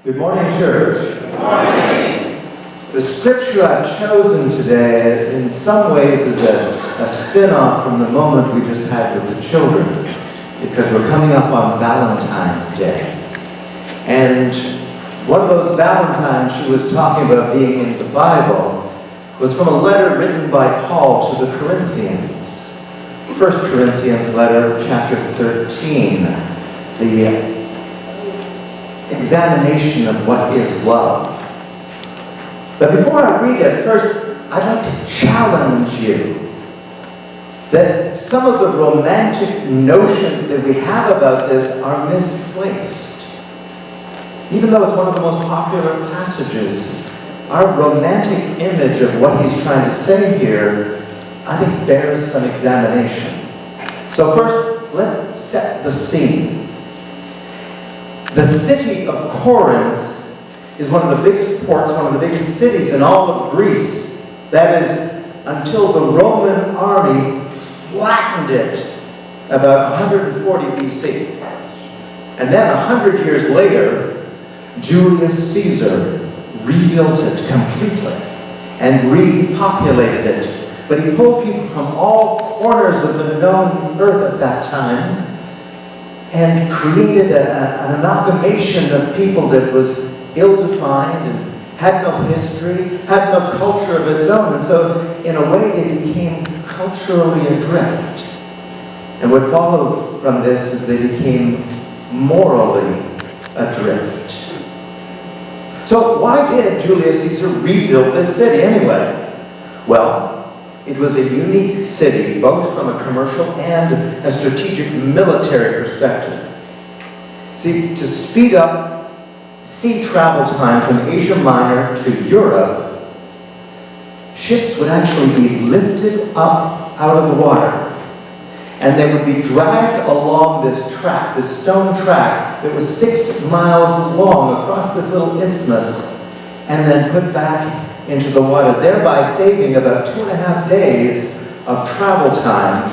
Good morning, church. Good morning. The scripture I've chosen today, in some ways, is a spin-off from the moment we just had with the children, because we're coming up on Valentine's Day. And one of those Valentines she was talking about being in the Bible was from a letter written by Paul to the Corinthians. 1 Corinthians letter, chapter 13. The examination of what is love. But before I read it, first, I'd like to challenge you that some of the romantic notions that we have about this are misplaced. Even though it's one of the most popular passages, our romantic image of what he's trying to say here, I think, bears some examination. So first, let's set the scene. The city of Corinth is one of the biggest ports, one of the biggest cities in all of Greece. That is, until the Roman army flattened it about 140 BC. And then 100 years later, Julius Caesar rebuilt it completely and repopulated it. But he pulled people from all corners of the known earth at that time and created an amalgamation of people that was ill-defined and had no history, had no culture of its own. And so, in a way, they became culturally adrift. And what followed from this is they became morally adrift. So why did Julius Caesar rebuild this city anyway? Well, it was a unique city, both from a commercial and a strategic military perspective. See, to speed up sea travel time from Asia Minor to Europe, ships would actually be lifted up out of the water. And they would be dragged along this track, this stone track that was 6 miles long across this little isthmus, and then put back into the water, thereby saving about 2.5 days of travel time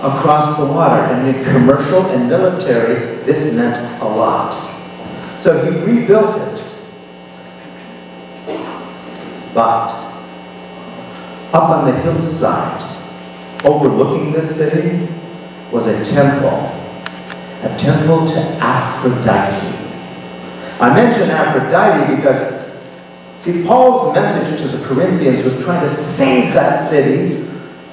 across the water. And in commercial and military, this meant a lot. So he rebuilt it. But up on the hillside, overlooking this city, was a temple to Aphrodite. I mention Aphrodite because, see, Paul's message to the Corinthians was trying to save that city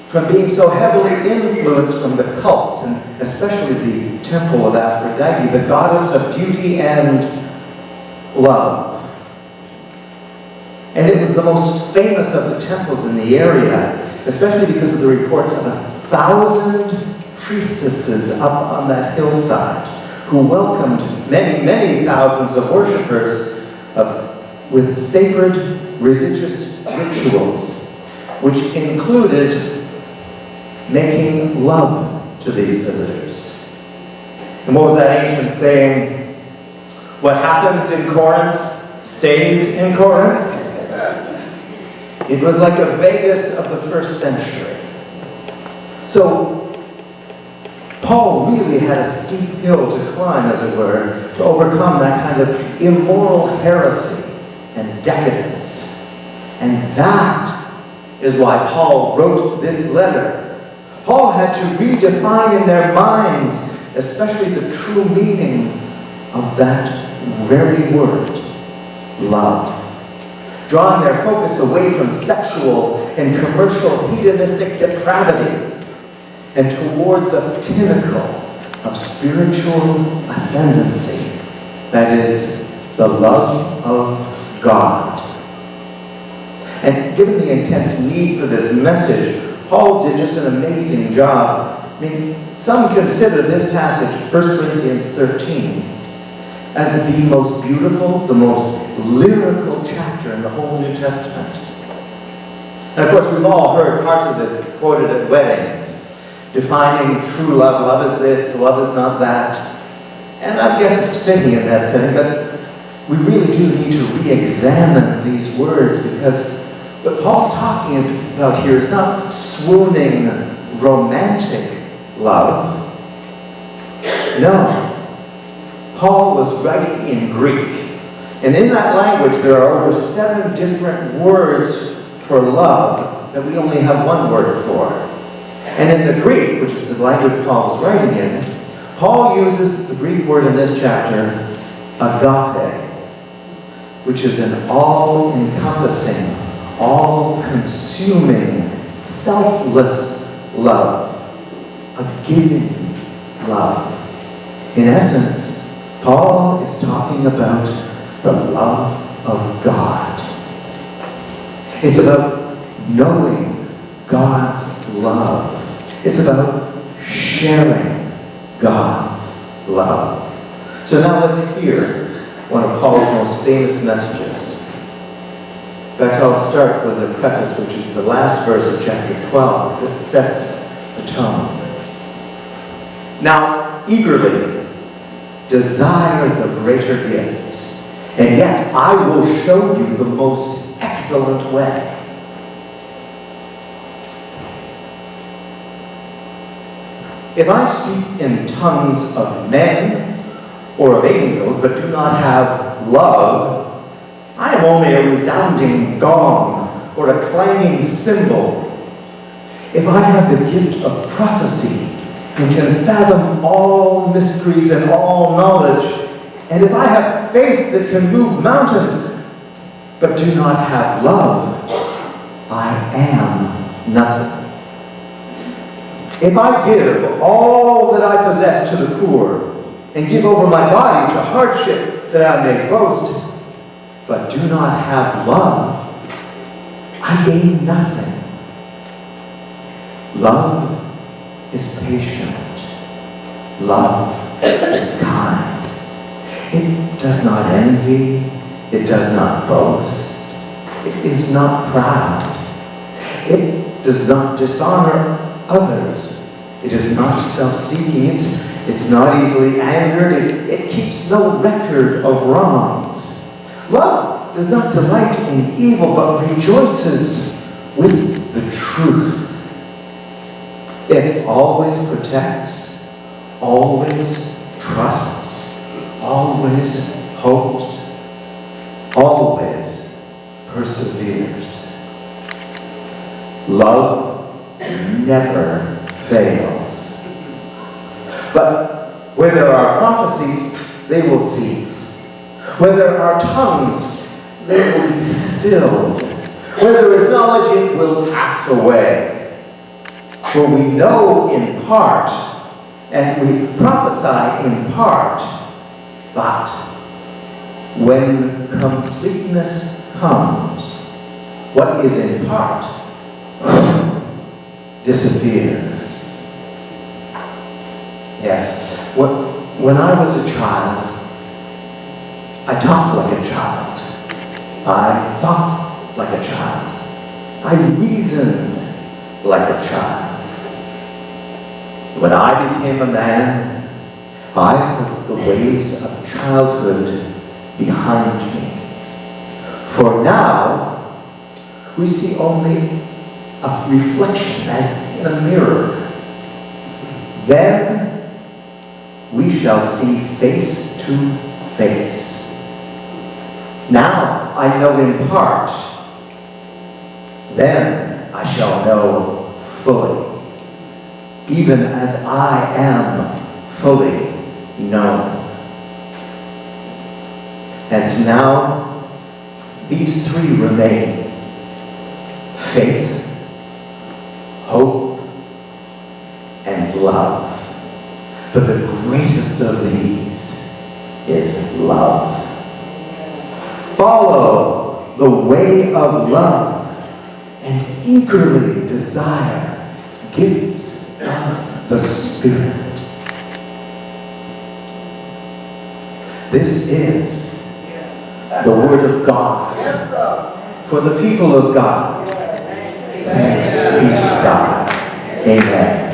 from being so heavily influenced from the cults, and especially the temple of Aphrodite, the goddess of beauty and love. And it was the most famous of the temples in the area, especially because of the reports of 1,000 priestesses up on that hillside who welcomed many, many thousands of worshippers with sacred religious rituals, which included making love to these visitors. And what was that ancient saying? What happens in Corinth stays in Corinth. It was like a Vegas of the first century. So Paul really had a steep hill to climb, as it were, to overcome that kind of immoral heresy and decadence. And that is why Paul wrote this letter. Paul had to redefine in their minds, especially the true meaning of that very word, love. Drawing their focus away from sexual and commercial hedonistic depravity and toward the pinnacle of spiritual ascendancy, that is, the love of God. And given the intense need for this message, Paul did just an amazing job. I mean, some consider this passage, 1 Corinthians 13, as the most beautiful, the most lyrical chapter in the whole New Testament. And of course, we've all heard parts of this quoted at weddings, defining true love. Love is this, love is not that. And I guess it's fitting in that setting, but we really do need to re-examine these words, because what Paul's talking about here is not swooning romantic love. No. Paul was writing in Greek, And in that language, there are over 7 different words for love that we only have one word for. And in the Greek, which is the language Paul was writing in, Paul uses the Greek word in this chapter, agape, which is an all-encompassing, all-consuming, selfless love, a giving love. In essence, Paul is talking about the love of God. It's about knowing God's love. It's about sharing God's love. So now let's hear one of Paul's most famous messages. In fact, I'll start with a preface, which is the last verse of chapter 12 that sets the tone. Now, eagerly desire the greater gifts, and yet I will show you the most excellent way. If I speak in tongues of men or of angels, but do not have love, I am only a resounding gong or a clanging cymbal. If I have the gift of prophecy and can fathom all mysteries and all knowledge, and if I have faith that can move mountains, but do not have love, I am nothing. If I give all that I possess to the poor, and give over my body to hardship that I may boast, but do not have love, I gain nothing. Love is patient. Love is kind. It does not envy. It does not boast. It is not proud. It does not dishonor others. It is not self-seeking. It's not easily angered. It keeps no record of wrongs. Love does not delight in evil, but rejoices with the truth. It always protects, always trusts, always hopes, always perseveres. Love never fails. But where there are prophecies, they will cease. Where there are tongues, they will be stilled. Where there is knowledge, it will pass away. For we know in part, and we prophesy in part, but when completeness comes, what is in part disappears. Yes, when I was a child, I talked like a child. I thought like a child. I reasoned like a child. When I became a man, I put the ways of childhood behind me. For now, we see only a reflection as in a mirror. Then we shall see face to face. Now I know in part. Then I shall know fully, even as I am fully known. And now these 3 remain: faith, hope, and love. But the greatest of these is love. Follow the way of love and eagerly desire gifts of the Spirit. This is the Word of God for the people of God. Thanks be to God. Amen.